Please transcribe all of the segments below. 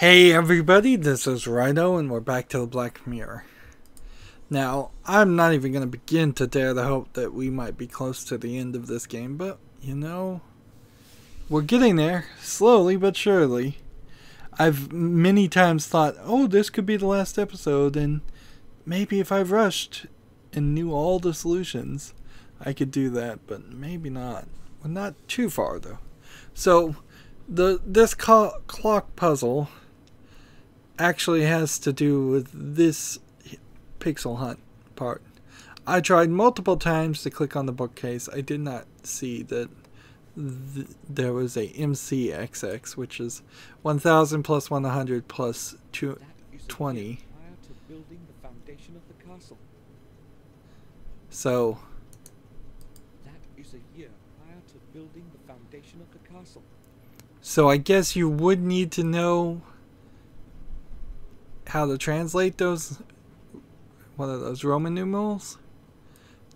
Hey everybody, this is Rydo and we're back to the Black Mirror. Now, I'm not even going to begin to dare the hope that we might be close to the end of this game, but, you know, we're getting there, slowly but surely. I've many times thought, oh, this could be the last episode, and maybe if I rushed and knew all the solutions, I could do that, but maybe not. We're not too far, though. So, this clock puzzle actually has to do with this pixel hunt part. I tried multiple times to click on the bookcase. I did not see that there was a MCXX, which is 1000 plus 100 plus 220. So that is a year prior to building the foundation of the castle. So I guess you would need to know how to translate those, what are those, Roman numerals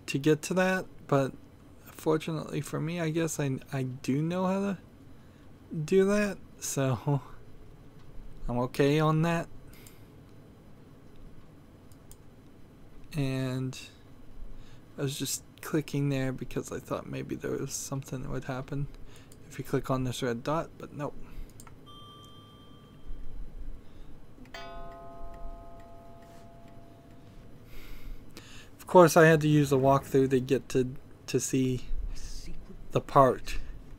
to get to that, but fortunately for me, I guess I do know how to do that, so I'm okay on that. And I was just clicking there because I thought maybe there was something that would happen if you click on this red dot, but nope. Of course, I had to use a walkthrough to get to see the part.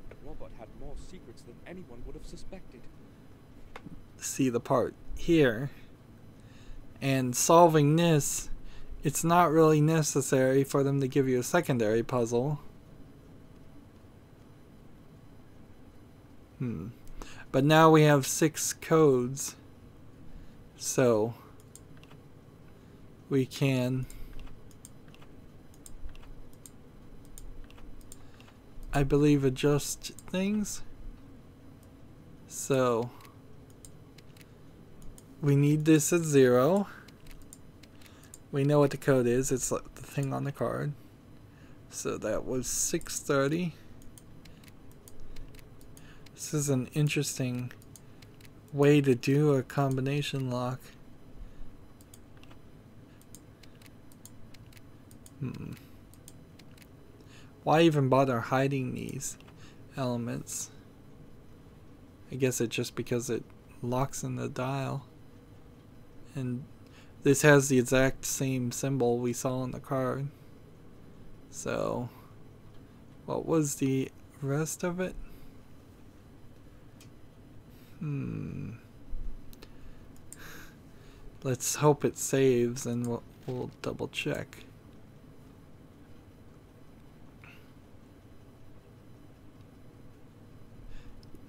The robot had more secrets than anyone would have suspected. See the part here. And solving this, it's not really necessary for them to give you a secondary puzzle. But now we have 6 codes. So we can, I believe, adjust things. So we need this at 0. We know what the code is. It's like the thing on the card. So that was 630. This is an interesting way to do a combination lock. Why even bother hiding these elements? I guess it's just because it locks in the dial. And this has the exact same symbol we saw on the card. So, what was the rest of it? Let's hope it saves and we'll double check.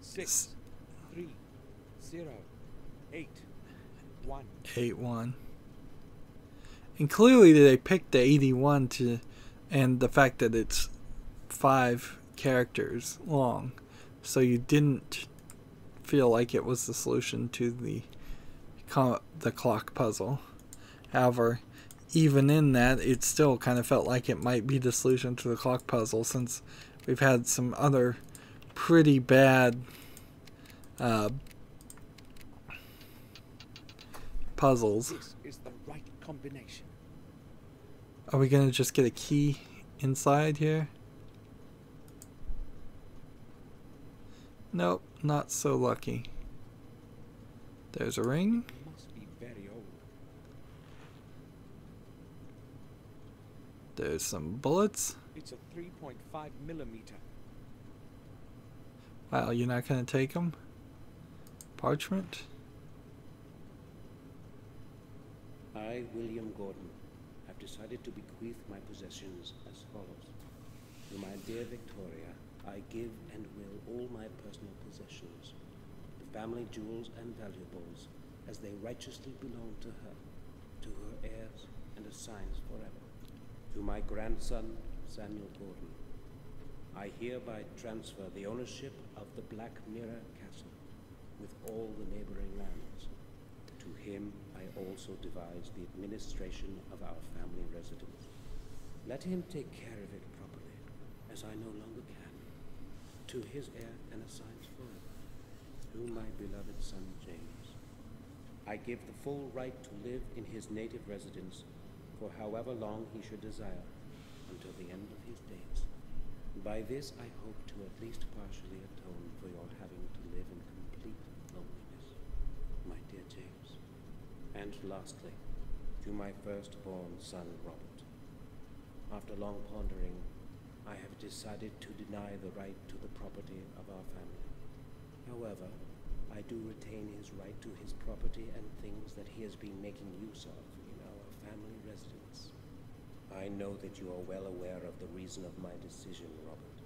Six, 3, 0, 8, 1. 81. And clearly they picked the 81 to, and the fact that it's 5 characters long, so you didn't feel like it was the solution to the clock puzzle. However, even in that, it still kind of felt like it might be the solution to the clock puzzle, since we've had some other pretty bad puzzles. This is the right combination. Are we gonna just get a key inside here? Nope, not so lucky. There's a ring. It must be very old. There's some bullets. It's a 3.5 millimeter. Wow, you're not gonna take them? Parchment? I, William Gordon, have decided to bequeath my possessions as follows. To my dear Victoria, I give and will all my personal possessions, the family jewels and valuables, as they righteously belong to her heirs and assigns forever. To my grandson, Samuel Gordon, I hereby transfer the ownership of the Black Mirror Castle, with all the neighboring lands. To him I also devise the administration of our family residence. Let him take care of it properly, as I no longer can. To his heir and assigns forever, through my beloved son James, I give the full right to live in his native residence for however long he should desire, until the end of his days. By this I hope to at least partially atone for your having to live in complete loneliness, my dear James. And lastly, to my firstborn son, Robert. After long pondering, I have decided to deny the right to the property of our family. However, I do retain his right to his property and things that he has been making use of in our family residence. I know that you are well aware of the reason of my decision, Robert.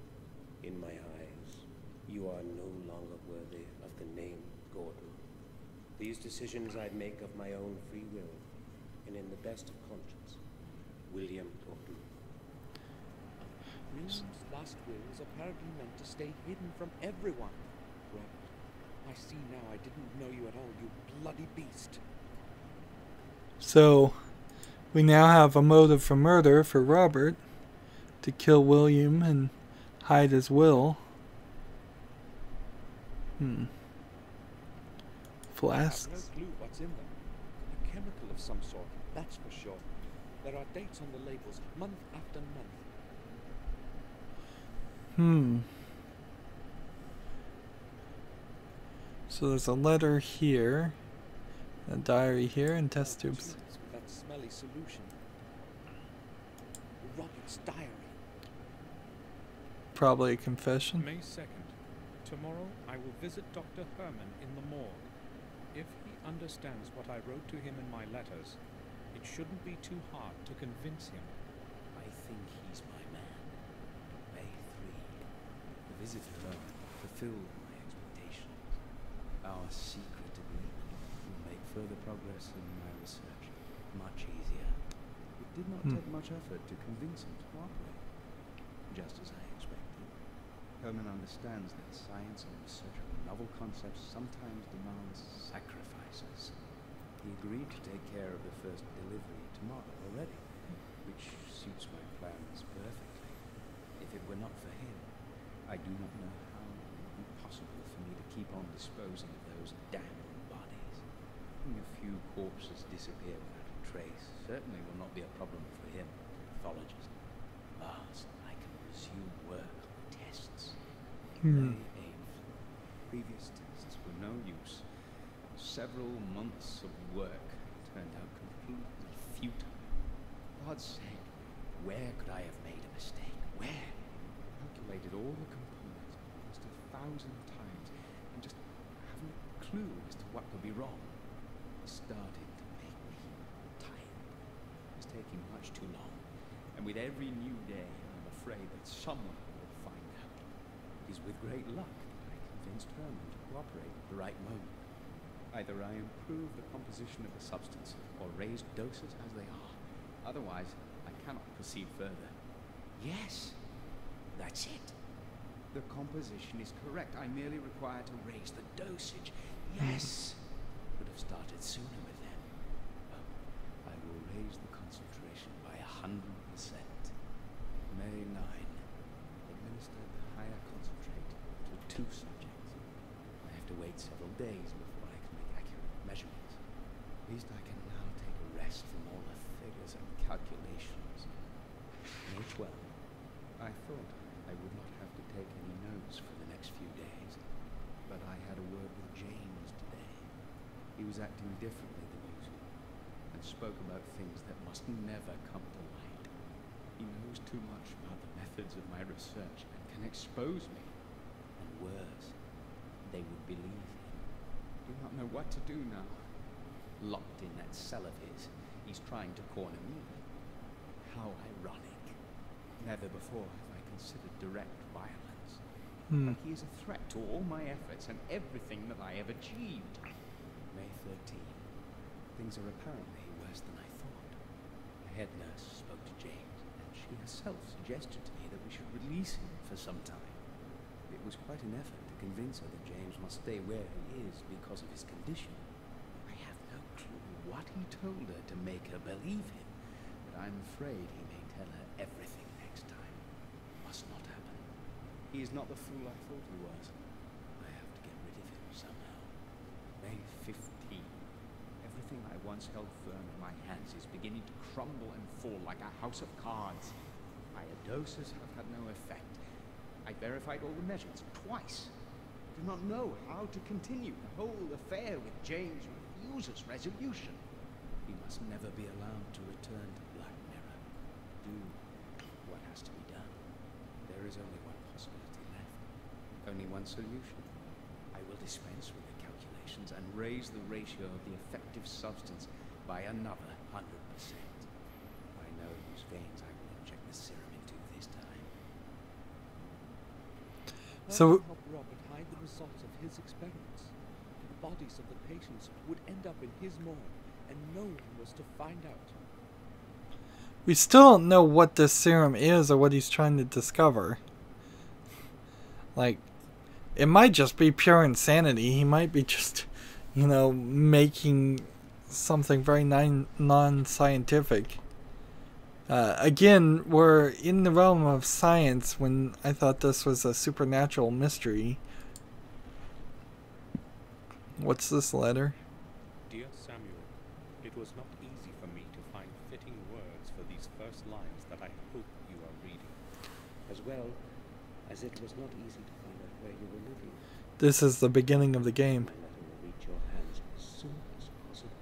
In my eyes, you are no longer worthy of the name Gordon. These decisions I make of my own free will, and in the best of conscience. William Gordon. William's last will was apparently meant to stay hidden from everyone. Robert, I see now I didn't know you at all, you bloody beast. So, we now have a motive for murder for Robert, to kill William and hide his will. Flasks. I have no clue what's in them. A chemical of some sort, that's for sure. There are dates on the labels, month after month. So there's a letter here, a diary here, and test tubes. With that smelly solution. Robert's diary. Probably a confession. May 2nd. Tomorrow I will visit Dr. Herman in the morgue. If he understands what I wrote to him in my letters, it shouldn't be too hard to convince him. I think he's my man. May 3. The visit to Herman fulfilled my expectations. Our secret agreement will make further progress in my research much easier. It did not take much effort to convince him to cooperate, just as I expected. Herman understands that science and research of novel concepts sometimes demands sacrifices. He agreed to take care of the first delivery tomorrow already, which suits my plans perfectly. If it were not for him, I do not know how it would be possible for me to keep on disposing of those damned bodies. Having a few corpses disappear without a trace certainly will not be a problem for him, the pathologist. Last, I can resume work on the tests. May 8th. Previous tests were no use. Several months of work turned out completely futile. For God's sake, where could I have made a mistake? Where? Calculated all the components almost 1,000 times and just haven't a clue as to what could be wrong. It started to make me tired. It was taking much too long, and with every new day, I'm afraid that someone will find out. It is with great luck that I convinced Herman to cooperate at the right moment. Either I improve the composition of the substance or raise doses as they are. Otherwise, I cannot proceed further. Yes, that's it. The composition is correct. I merely require to raise the dosage. Yes. Could have started sooner with them. Well, I will raise the concentration by 100%. May 9. Administered the higher concentrate to 2 subjects. I have to wait several days before I can make accurate measurements. At least I can now take a rest from all the figures and calculations. May 12. I thought I would not have to take any notes for the next few days, but I had a word with James today. He was acting differently than usual, and spoke about things that must never come to light. He knows too much about the methods of my research and can expose me. And worse, they would believe him. I do not know what to do now. Locked in that cell of his, he's trying to corner me. How ironic. Never before have I considered direct violence. But he is a threat to all my efforts and everything that I have achieved. May 13. Things are apparently worse than I thought. The head nurse spoke to James, and she herself suggested to me that we should release him for some time. It was quite an effort to convince her that James must stay where he is because of his condition. I have no clue what he told her to make her believe him, but I'm afraid he may tell her everything next time. Must not happen. He is not the fool I thought he was. I have to get rid of him somehow. May 15. once held firm in my hands is beginning to crumble and fall like a house of cards. My doses have had no effect. I verified all the measures twice. Do not know how to continue. The whole affair with James refuses resolution. He must never be allowed to return to Black Mirror. Do what has to be done. There is only one possibility left. Only one solution. I will dispense with the calculations and raise the ratio of the effective substance by another 100%. I know whose veins I will inject the serum into this time. So Help Robert hide the results of his experiments. The bodies of the patients would end up in his morgue, and no one was to find out. we still don't know what this serum is or what he's trying to discover. Like, it might just be pure insanity. He might be just, you know, making something very non-scientific. Again, we're in the realm of science when I thought this was a supernatural mystery. What's this letter? Dear Samuel, it was not easy for me to find fitting words for these first lines that I hope you are reading. As well as it was not easy to find out where you were living. This is the beginning of the game. My letter will reach your hands as soon as possible,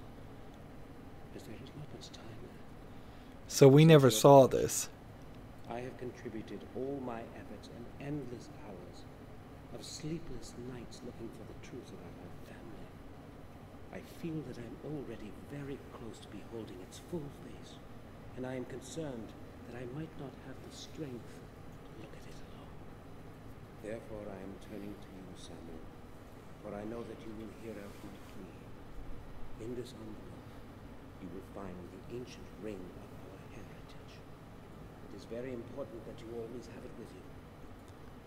as there is not much time left. So we never saw this. I have contributed all my efforts and endless hours of sleepless nights looking for the truth about my family. I feel that I am already very close to beholding its full face, and I am concerned that I might not have the strength to look at it alone. Therefore I am turning to you, Samuel, for I know that you will hear out my plea. In this envelope, you will find the ancient ring of our heritage. It is very important that you always have it with you.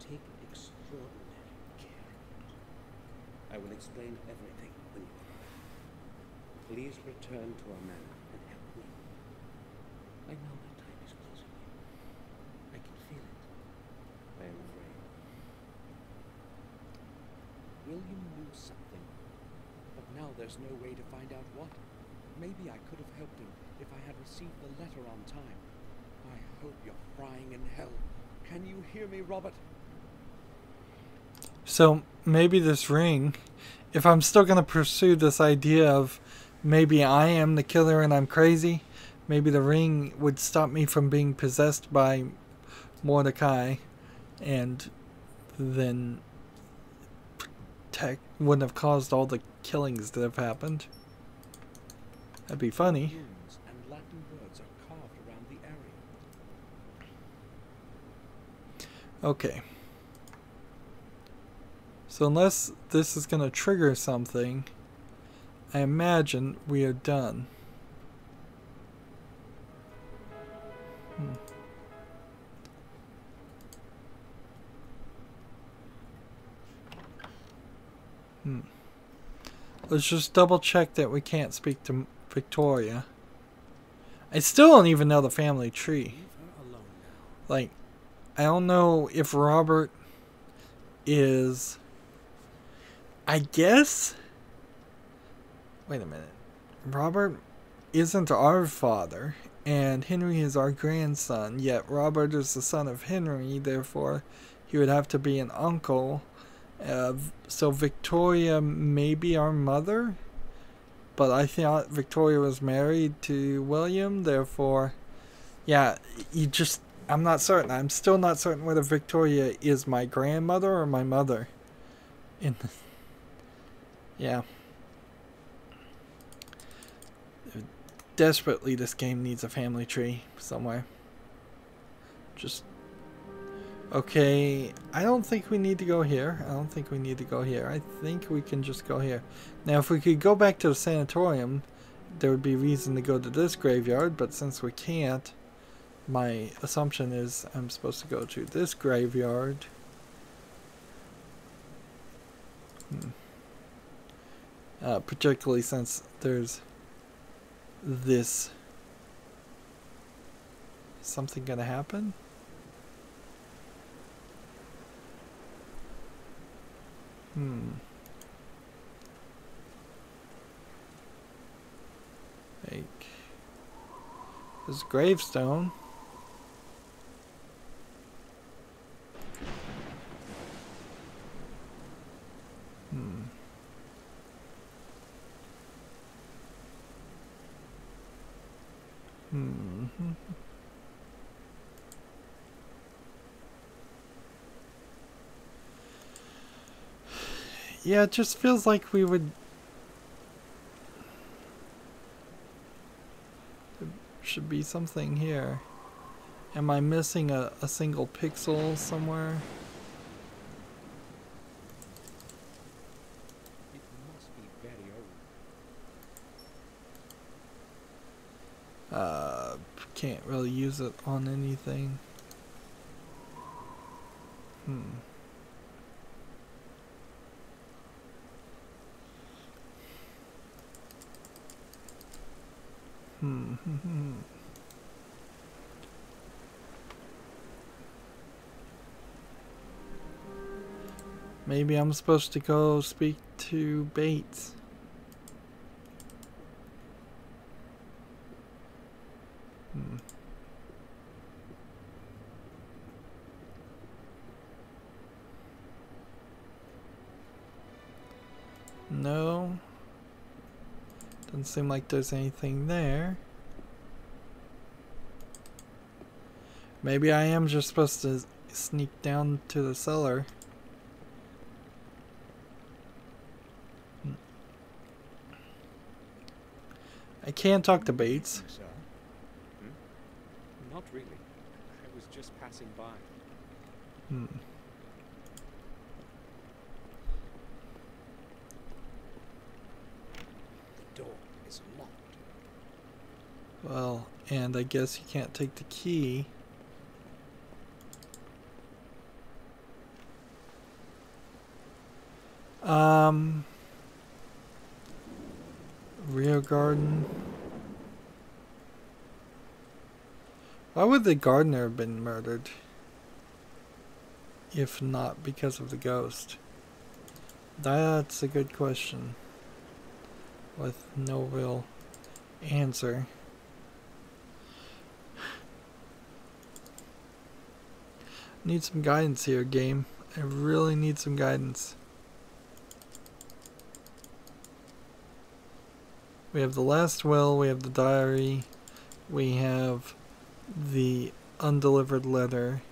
Take extraordinary care of it. I will explain everything when you arrive. Please return to our manor and help me. I know my time is closing in. I can feel it. I am afraid. William knew something, but now there's no way to find out what. Maybe I could have helped him if I had received the letter on time. I hope you're frying in hell. Can you hear me, Robert? So maybe this ring, if I'm still going to pursue this idea of maybe I am the killer and I'm crazy, maybe the ring would stop me from being possessed by Mordecai, and then wouldn't have caused all the killings that have happened. That'd be funny. Runes and Latin words are carved around the area. Okay. So unless this is going to trigger something, I imagine we are done. Let's just double check that we can't speak to Victoria. I still don't even know the family tree. Like, I don't know if Robert is... I guess... Wait a minute. Robert isn't our father, and Henry is our grandson, yet Robert is the son of Henry, therefore he would have to be an uncle. So Victoria may be our mother, but I thought Victoria was married to William, therefore, yeah, I'm not certain. I'm still not certain whether Victoria is my grandmother or my mother. Yeah. Desperately, this game needs a family tree somewhere. Okay, I don't think we need to go here. I think we can just go here. Now, if we could go back to the sanatorium, there would be reason to go to this graveyard, but since we can't, my assumption is I'm supposed to go to this graveyard. Particularly since there's this. Is something gonna happen? like his gravestone. Yeah, it just feels like we would... There should be something here. Am I missing a single pixel somewhere? It must be very old. Can't really use it on anything. Maybe I'm supposed to go speak to Bates. No. Doesn't seem like there's anything there. Maybe I am just supposed to sneak down to the cellar. I can't talk to Bates. Sir? Not really. I was just passing by. The door is locked. Well, and I guess you can't take the key. Rear garden. Why would the gardener have been murdered? If not because of the ghost? That's a good question. With no real answer. Need some guidance here, game. I really need some guidance. We have the last will, we have the diary, we have the undelivered letter.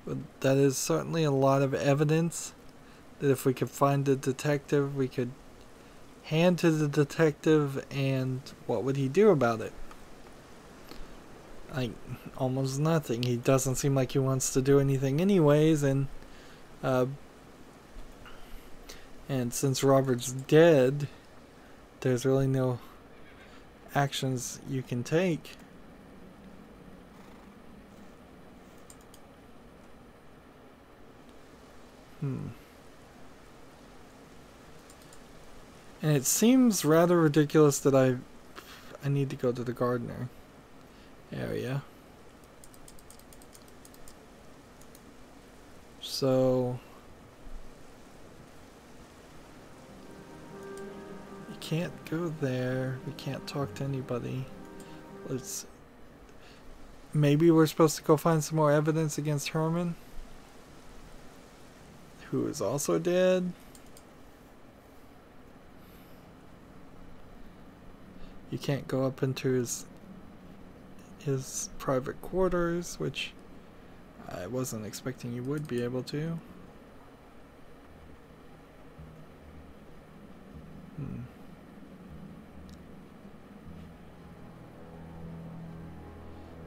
But that is certainly a lot of evidence that if we could find the detective, we could hand to the detective, and what would he do about it? Like, almost nothing. He doesn't seem like he wants to do anything anyways, and since Robert's dead, there's really no actions you can take. And it seems rather ridiculous that I need to go to the gardener area. So you can't go there. We can't talk to anybody. Maybe we're supposed to go find some more evidence against Herman, who is also dead. You can't go up into his private quarters, which I wasn't expecting you would be able to.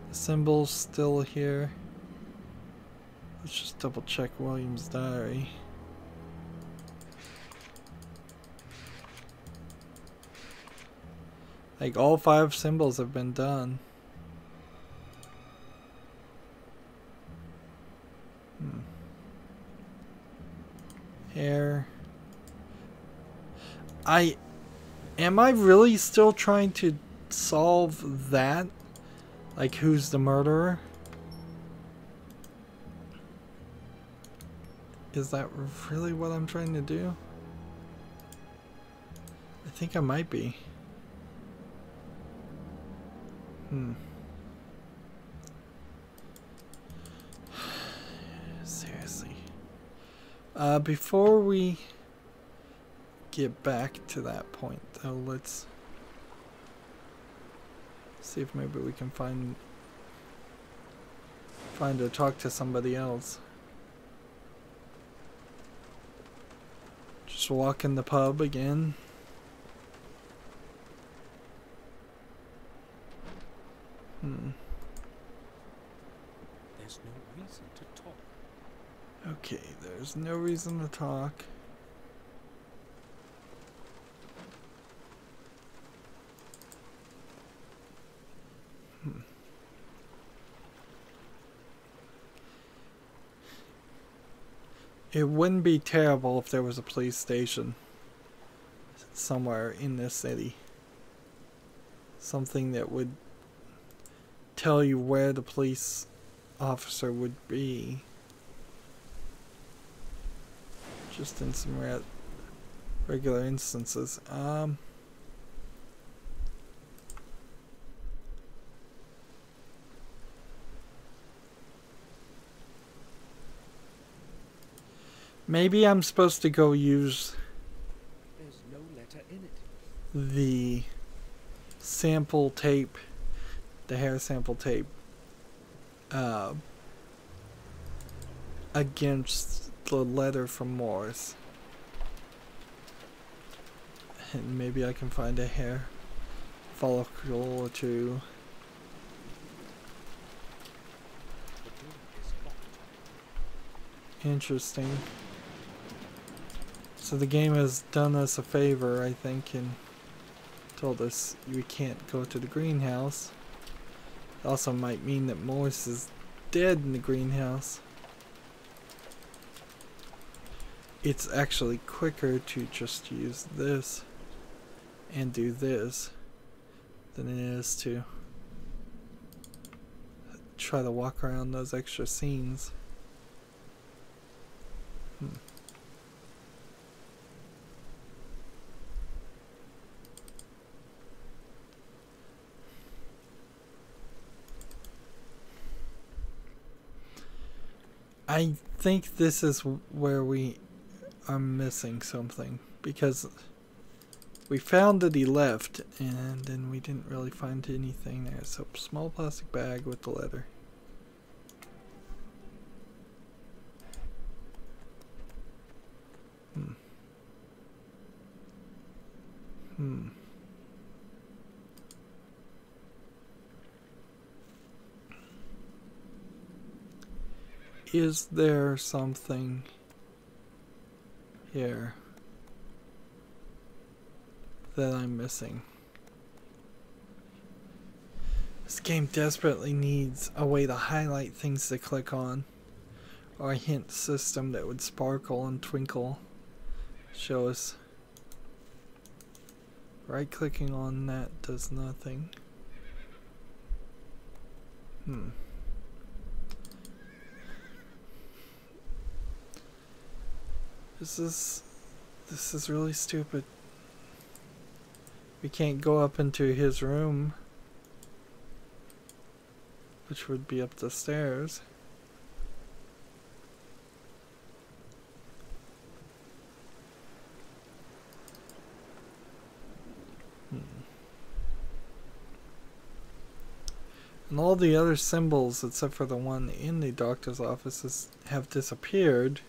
The symbol's still here. Let's just double check William's diary. Like, all 5 symbols have been done. Hair. Am I really still trying to solve that? Like, who's the murderer? Is that really what I'm trying to do? I think I might be. Hmm. Seriously. Before we get back to that point, though, let's see if maybe we can find or talk to somebody else. Just walk in the pub again. There's no reason to talk. Okay, there's no reason to talk. It wouldn't be terrible if there was a police station somewhere in this city. Something that would tell you where the police officer would be. Just in some regular instances. Maybe I'm supposed to go use There's no letter in it. the sample tape, the hair sample tape, against the letter from Morris. And maybe I can find a hair follicle or two. The door is locked. Interesting. So the game has done us a favor, I think, and told us we can't go to the greenhouse. It also might mean that Morris is dead in the greenhouse. It's actually quicker to just use this and do this than it is to try to walk around those extra scenes. I think this is where we are missing something, because we found that he left and then we didn't really find anything there. So small plastic bag with the letter. Is there something here that I'm missing? This game desperately needs a way to highlight things to click on, or a hint system that would sparkle and twinkle, show us. Right clicking on that does nothing. This is really stupid. We can't go up into his room, which would be up the stairs. And all the other symbols, except for the one in the doctor's offices, have disappeared.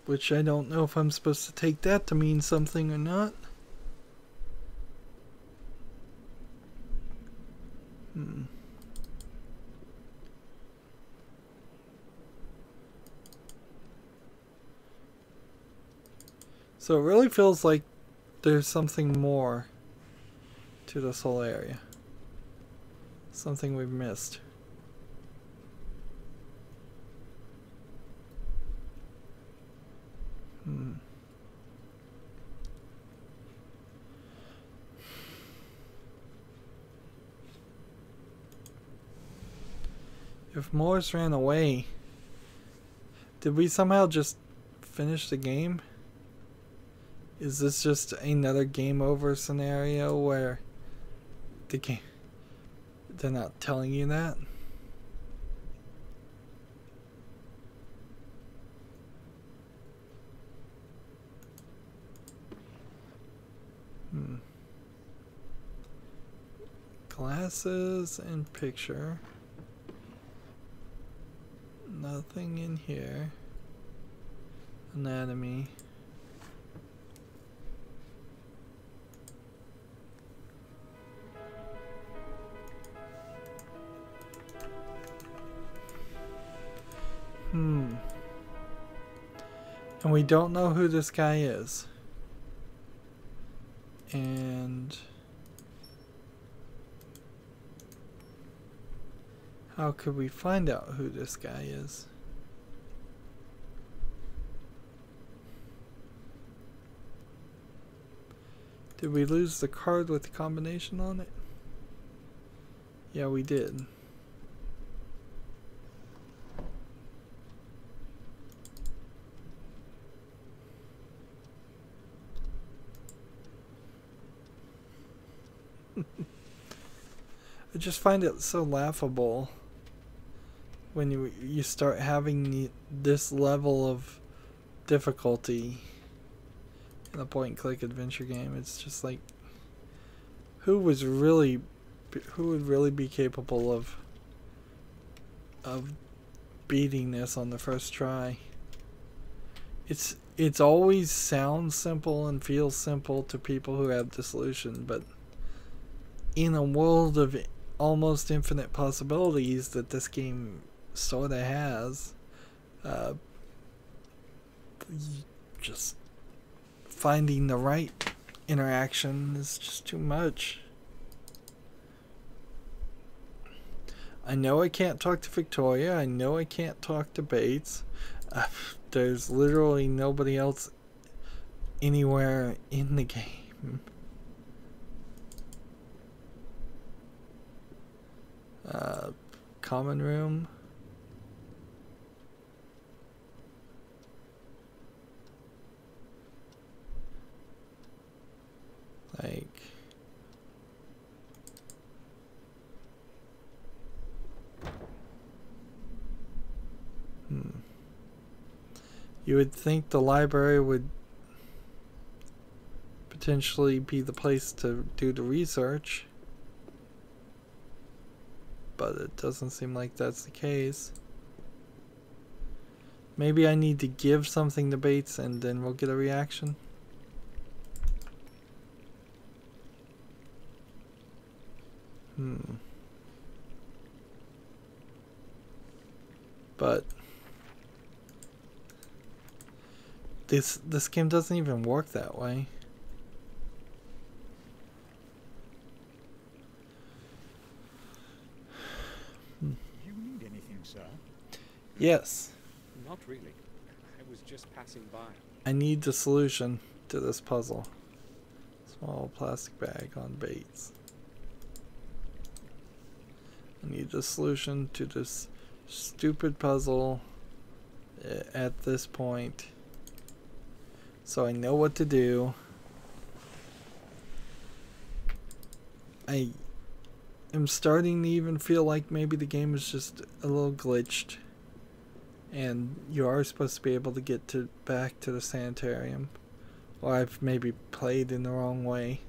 Which I don't know if I'm supposed to take that to mean something or not. So it really feels like there's something more to this whole area. Something we've missed. If Morris ran away, did we somehow just finish the game? Is this just another game over scenario where the game, they're not telling you that. Glasses and picture. Nothing in here. Anatomy. And we don't know who this guy is. And how could we find out who this guy is? Did we lose the card with the combination on it? Yeah, we did. I just find it so laughable when you start having this level of difficulty in a point-and-click adventure game. It's just like, who would really be capable of beating this on the first try? It's always sounds simple and feels simple to people who have the solution, but in a world of almost infinite possibilities that this game sorta has, just finding the right interaction is just too much. I know I can't talk to Victoria. I know I can't talk to Bates. There's literally nobody else anywhere in the game. Common room. Like, you would think the library would potentially be the place to do the research, but it doesn't seem like that's the case. Maybe I need to give something to Bates and then we'll get a reaction. But this game doesn't even work that way. You need anything, sir? Yes. Not really. I was just passing by. I need the solution to this puzzle. Small plastic bag on Bates. I need the solution to this stupid puzzle at this point, so I know what to do. I am starting to even feel like maybe the game is just a little glitched and you are supposed to be able to get back to the sanitarium, or I've maybe played in the wrong way.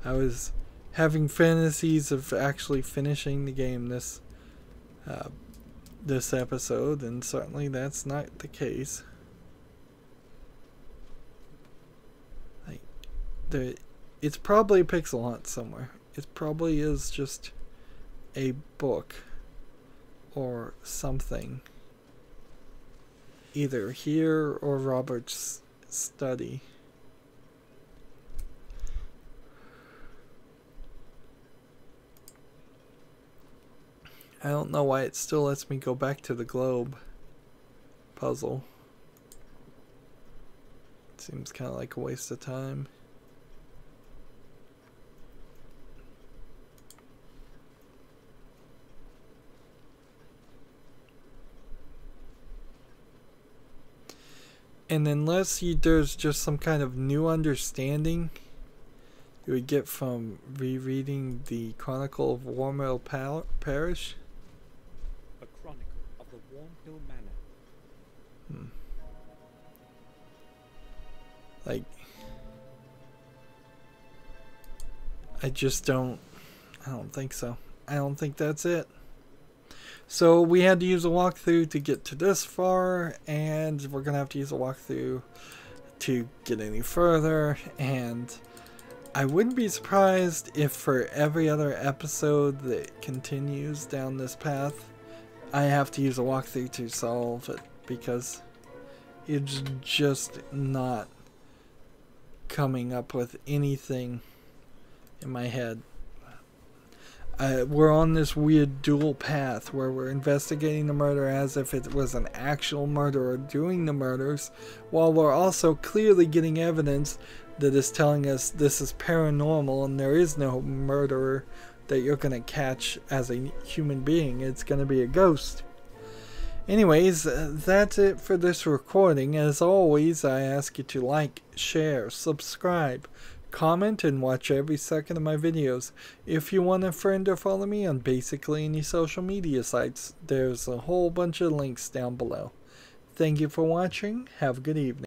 I was having fantasies of actually finishing the game this episode, and certainly that's not the case. It's probably a pixel hunt somewhere. It probably is just a book or something, either here or Robert's study. I don't know why it still lets me go back to the globe puzzle. It seems kind of like a waste of time. And unless there's just some kind of new understanding, you would get from rereading the Chronicle of Warmill Parish. A chronicle of the Warm Hill Manor. Like, I don't think so. I don't think that's it. So we had to use a walkthrough to get to this far, and we're going to have to use a walkthrough to get any further, and I wouldn't be surprised if for every other episode that continues down this path, I have to use a walkthrough to solve it, because it's just not coming up with anything in my head. We're on this weird dual path where we're investigating the murder as if it was an actual murderer doing the murders, while we're also clearly getting evidence that is telling us this is paranormal and there is no murderer that you're going to catch as a human being. It's going to be a ghost. Anyways, that's it for this recording. As always, I ask you to like, share, subscribe, comment, and watch every second of my videos. If you want a friend or follow me on basically any social media sites, there's a whole bunch of links down below. Thank you for watching. Have a good evening.